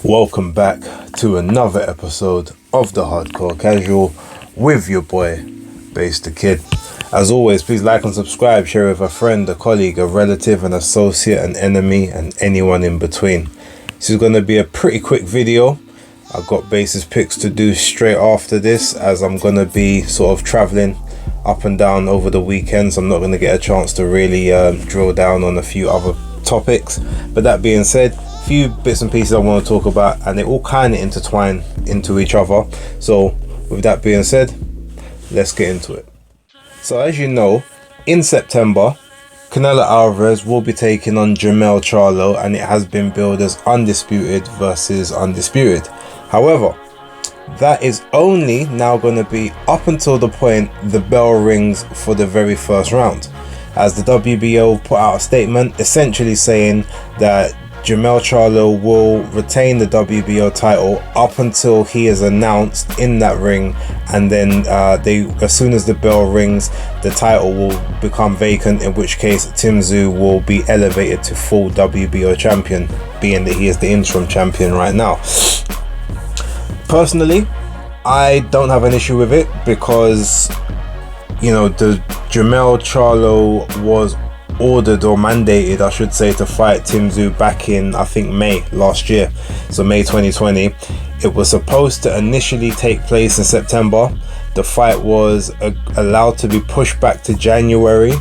Welcome back to another episode of the Hardcore Casual with your boy, Base the Kid. As always, please like and subscribe, share with a friend, a colleague, a relative, an associate, an enemy, and anyone in between. This is going to be a pretty quick video. I've got basis picks to do straight after this, as I'm going to be sort of traveling up and down over the weekends. I'm not going to get a chance to really drill down on a few other topics. But that being said, few bits and pieces I want to talk about, and they all kind of intertwine into each other. So with that being said, let's get into it. So as you know, in September, Canelo Alvarez will be taking on Jermell Charlo, and it has been billed as Undisputed versus Undisputed. However, that is only now going to be up until the point the bell rings for the very first round, as the WBO put out a statement essentially saying that Jermell Charlo will retain the WBO title up until he is announced in that ring, and then as soon as the bell rings, the title will become vacant, in which case Tim Tszyu will be elevated to full WBO champion, being that he is the interim champion right now. Personally, I don't have an issue with it because, you know, the Jermell Charlo was ordered or mandated, I should say, to fight Tim Tszyu back in, I think, May last year, so May 2020. It was supposed to initially take place in September. The fight was allowed to be pushed back to January,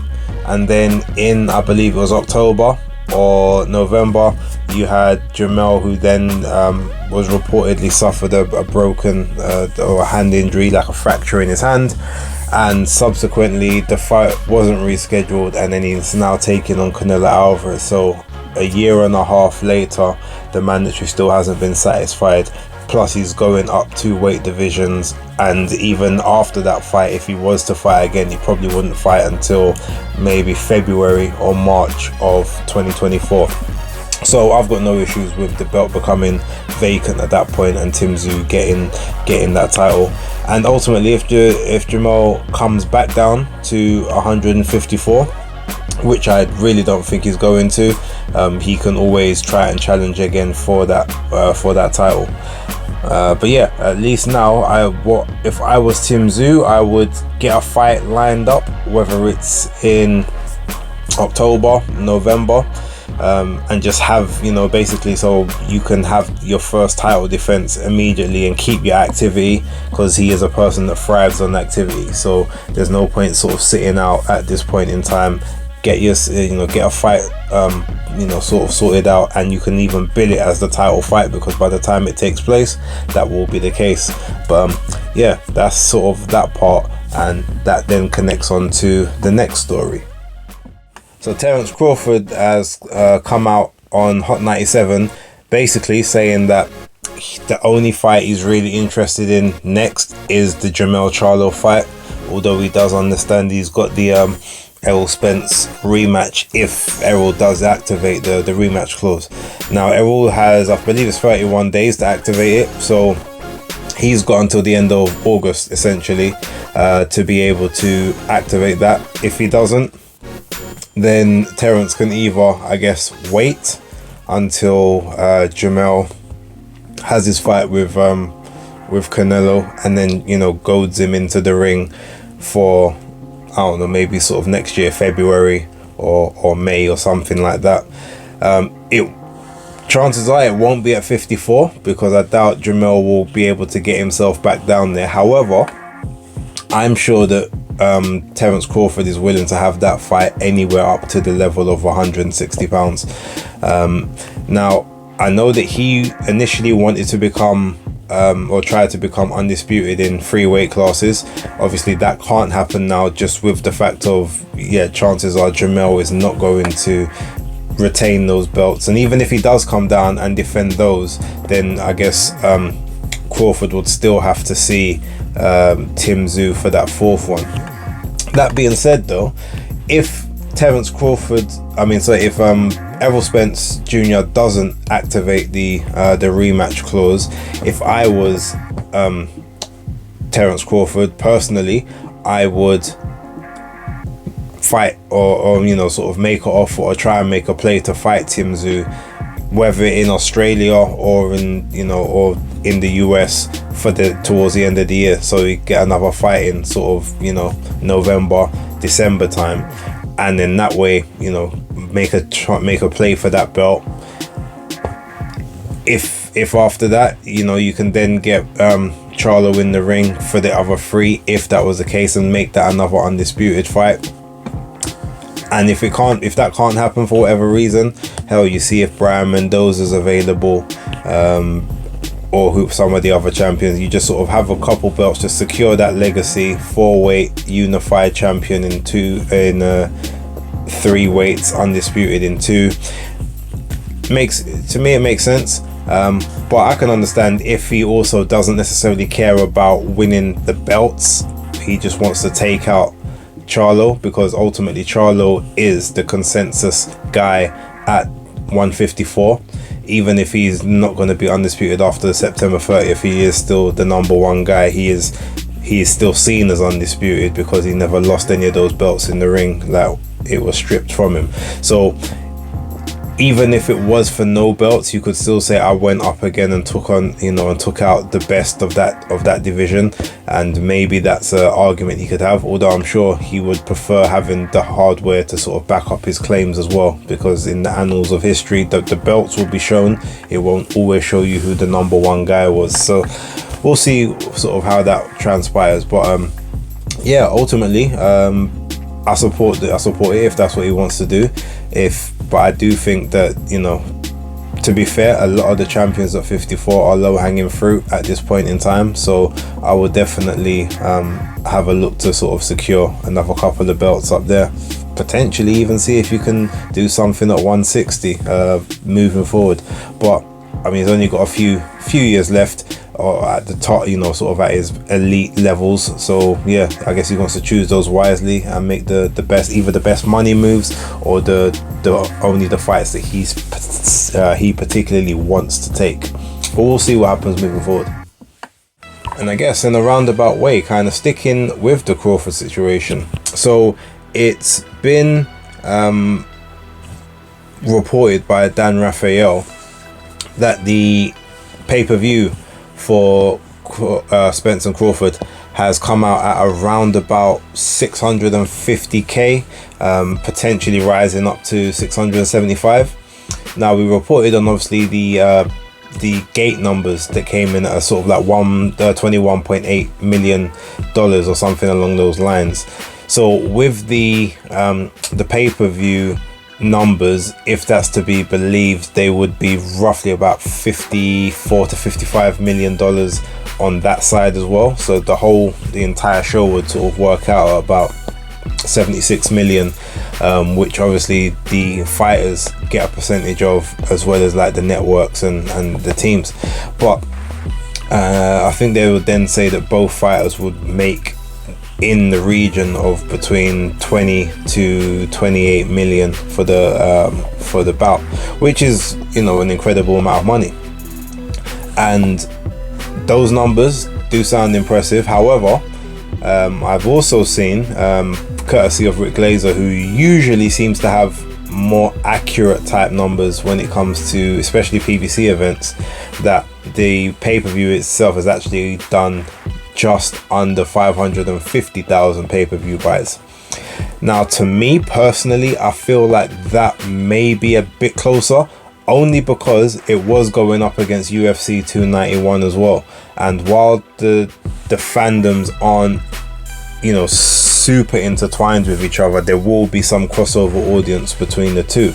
and then in, I believe it was October or November, you had Jermell, who then was reportedly suffered a broken or a hand injury, like a fracture in his hand, and subsequently the fight wasn't rescheduled, and then he's now taking on Canelo Alvarez. So a year and a half later, the mandatory still hasn't been satisfied, plus he's going up 2 weight divisions, and even after that fight, if he was to fight again, he probably wouldn't fight until maybe February or March of 2024. So I've got no issues with the belt becoming vacant at that point and Tim Tszyu getting that title. And ultimately, if Jermell comes back down to 154, which I really don't think he's going to, he can always try and challenge again for that title. But yeah, at least now, if I was Tim Tszyu, I would get a fight lined up, whether it's in October, November, and just have, you know, basically so you can have your first title defense immediately and keep your activity, because he is a person that thrives on activity. So there's no point sort of sitting out at this point in time. Get a fight sort of sorted out, and you can even bill it as the title fight, because by the time it takes place, that will be the case. But yeah, that's sort of that part, and that then connects on to the next story. So Terence Crawford has come out on Hot 97, basically saying that the only fight he's really interested in next is the Jermell Charlo fight, although he does understand he's got the Errol Spence rematch if Errol does activate the rematch clause. Now Errol has, I believe it's 31 days to activate it, so he's got until the end of August essentially to be able to activate that. If he doesn't, then Terence can either, I guess, wait until Jermell has his fight with Canelo, and then, you know, goads him into the ring for, I don't know, maybe sort of next year, February or May or something like that. Chances are it won't be at 54, because I doubt Jermell will be able to get himself back down there. However, I'm sure that Terence Crawford is willing to have that fight anywhere up to the level of 160 pounds. Now, I know that he initially wanted to become or tried to become undisputed in 3 weight classes. Obviously that can't happen now, just with the fact of, yeah, chances are Jermell is not going to retain those belts, and even if he does come down and defend those, then I guess Crawford would still have to see Tim Tszyu for that 4th one. That being said though, if Terence Crawford, if Errol Spence Jr. doesn't activate the rematch clause, if I was Terence Crawford personally, I would fight or sort of make an offer or try and make a play to fight Tim Tszyu whether in Australia or in, you know, or in the US for towards the end of the year, so we get another fight in sort of, you know, November, December time, and then that way, you know, make a play for that belt. If after that, you know, you can then get Charlo in the ring for the other 3, if that was the case, and make that another undisputed fight. And if that can't happen for whatever reason, hell, you see if Brian Mendoza's available, or some of the other champions, you just sort of have a couple belts to secure that legacy. 4-weight unified champion in 3 weights, undisputed in 2. To me it makes sense. But I can understand if he also doesn't necessarily care about winning the belts. He just wants to take out Charlo, because ultimately Charlo is the consensus guy at 154. Even if he's not going to be undisputed after September 30th, he is still the number 1 guy. He is still seen as undisputed because he never lost any of those belts in the ring. Like, it was stripped from him. So even if it was for no belts, you could still say I went up again and took on, you know, and took out the best of that division. And maybe that's an argument he could have, although I'm sure he would prefer having the hardware to sort of back up his claims as well, because in the annals of history, the belts will be shown. It won't always show you who the number 1 guy was. So we'll see sort of how that transpires. But yeah, ultimately, I support it if that's what he wants to do. But I do think that, you know, to be fair, a lot of the champions at 54 are low-hanging fruit at this point in time. So I would definitely have a look to sort of secure another couple of belts up there. Potentially even see if you can do something at 160 moving forward. But I mean, he's only got a few years left, or at the top, you know, sort of at his elite levels. So yeah, I guess he wants to choose those wisely and make the best, either the best money moves or only the fights that he particularly wants to take. But we'll see what happens moving forward. And I guess in a roundabout way, kind of sticking with the Crawford situation. So it's been reported by Dan Raphael that the pay-per-view for Spence and Crawford has come out at around about 650k, potentially rising up to 675. Now, we reported on obviously the gate numbers that came in at a sort of like $21.8 million or something along those lines. So with the pay-per-view numbers, if that's to be believed, they would be roughly about $54 to $55 million on that side as well. So the entire show would sort of work out at about 76 million, which obviously the fighters get a percentage of, as well as like the networks and the teams. But I think they would then say that both fighters would make in the region of between 20 to 28 million for the bout, which is, you know, an incredible amount of money. And those numbers do sound impressive. However, I've also seen, courtesy of Rick Glazer, who usually seems to have more accurate type numbers when it comes to especially PVC events, that the pay-per-view itself has actually done just under 550,000 pay-per-view buys. Now, to me personally, I feel like that may be a bit closer, only because it was going up against UFC 291 as well. And while the fandoms aren't, you know, super intertwined with each other, there will be some crossover audience between the two.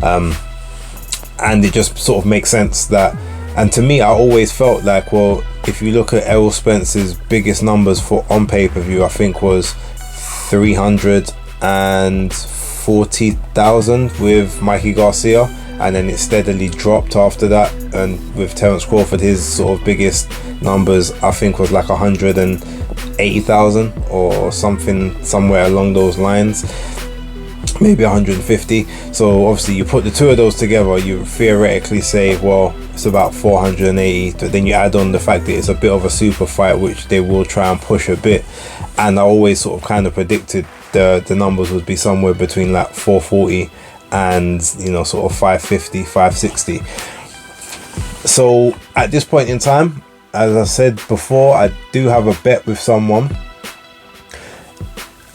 And it just sort of makes sense that, and to me, I always felt like, well, if you look at Errol Spence's biggest numbers for on pay-per-view, I think was 340,000 with Mikey Garcia, and then it steadily dropped after that. And with Terence Crawford, his sort of biggest numbers, I think, was like 180,000 or something, somewhere along those lines, maybe 150. So obviously you put the two of those together, you theoretically say, well, it's about 480. But then you add on the fact that it's a bit of a super fight, which they will try and push a bit. And I always sort of kind of predicted the numbers would be somewhere between like 440 and you know, sort of 550, 560. So at this point in time, as I said before, I do have a bet with someone.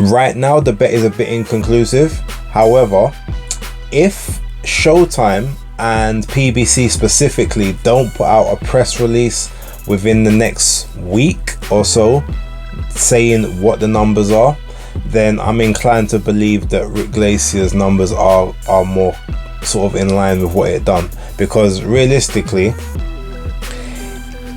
Right now the bet is a bit inconclusive. However, if Showtime and PBC specifically don't put out a press release within the next week or so saying what the numbers are, then I'm inclined to believe that Rick Glacier's numbers are more sort of in line with what it done. Because realistically,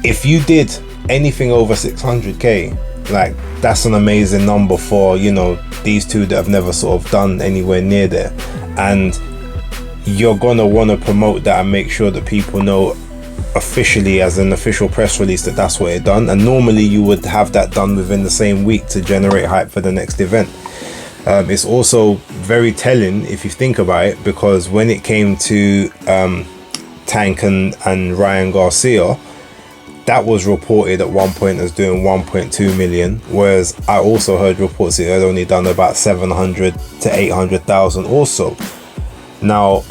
if you did anything over 600k, like, that's an amazing number for, you know, these two that have never sort of done anywhere near there. And you're gonna want to promote that and make sure that people know officially, as an official press release, that that's what it done. And normally you would have that done within the same week to generate hype for the next event. It's also very telling if you think about it, because when it came to Tank and Ryan Garcia, that was reported at one point as doing 1.2 million, whereas I also heard reports it had only done about 700 to 800,000 also. Now,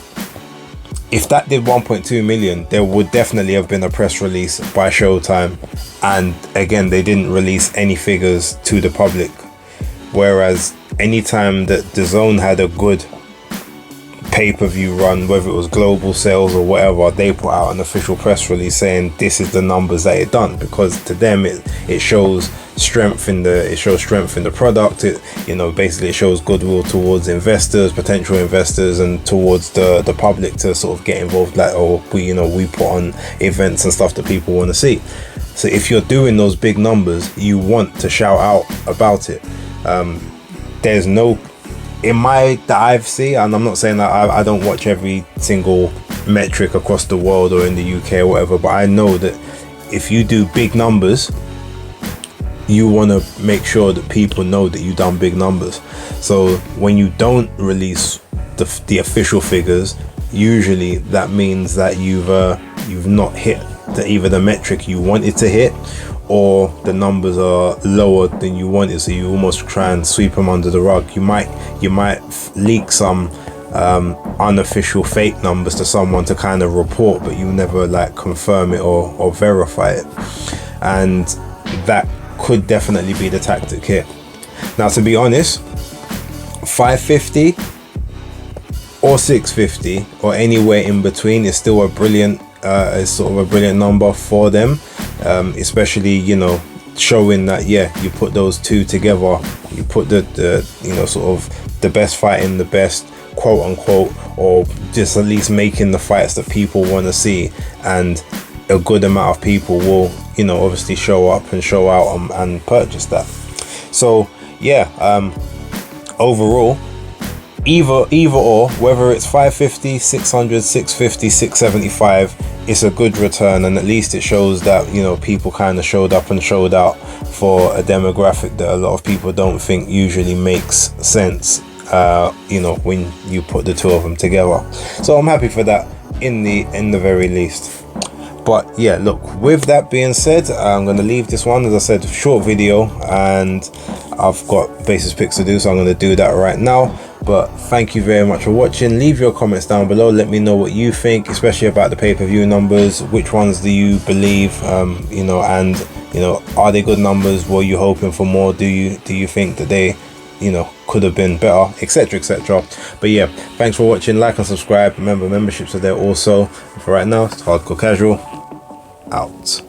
if that did 1.2 million, there would definitely have been a press release by Showtime, and again, they didn't release any figures to the public. Whereas anytime that the Zone had a good pay-per-view run, whether it was global sales or whatever, they put out an official press release saying this is the numbers that it done, because to them it shows strength in the product. It, you know, basically it shows goodwill towards investors, potential investors, and towards the public to sort of get involved, like, oh, we put on events and stuff that people want to see. So if you're doing those big numbers, you want to shout out about it. There's no, that I've seen, and I'm not saying that I don't watch every single metric across the world or in the UK or whatever, but I know that if you do big numbers, you want to make sure that people know that you've done big numbers. So when you don't release the official figures, usually that means that you've not hit either the metric you wanted to hit, or the numbers are lower than you wanted, so you almost try and sweep them under the rug. You might leak some unofficial fake numbers to someone to kind of report, but you never like confirm it or verify it, and that could definitely be the tactic here. Now, to be honest, 550 or 650 or anywhere in between is still a brilliant number for them, especially, you know, showing that, yeah, you put those two together, you put the sort of the best fighting the best, quote unquote, or just at least making the fights that people want to see, and a good amount of people will, you know, obviously show up and show out and purchase that. So yeah, overall, either or, whether it's 550, 600, 650, 675, it's a good return, and at least it shows that, you know, people kind of showed up and showed out for a demographic that a lot of people don't think usually makes sense, you know, when you put the two of them together. So I'm happy for that in the very least. But yeah, look, with that being said, I'm going to leave this one, as I said, short video, and I've got basis picks to do, so I'm going to do that right now. But thank you very much for watching. Leave your comments down below, let me know what you think, especially about the pay-per-view numbers. Which ones do you believe, you know, and, you know, are they good numbers? Were you hoping for more? Do you think that they, you know, could have been better, etc, etc. But yeah, thanks for watching. Like and subscribe. Remember, memberships are there also. For right now, it's Hardcore Casual out.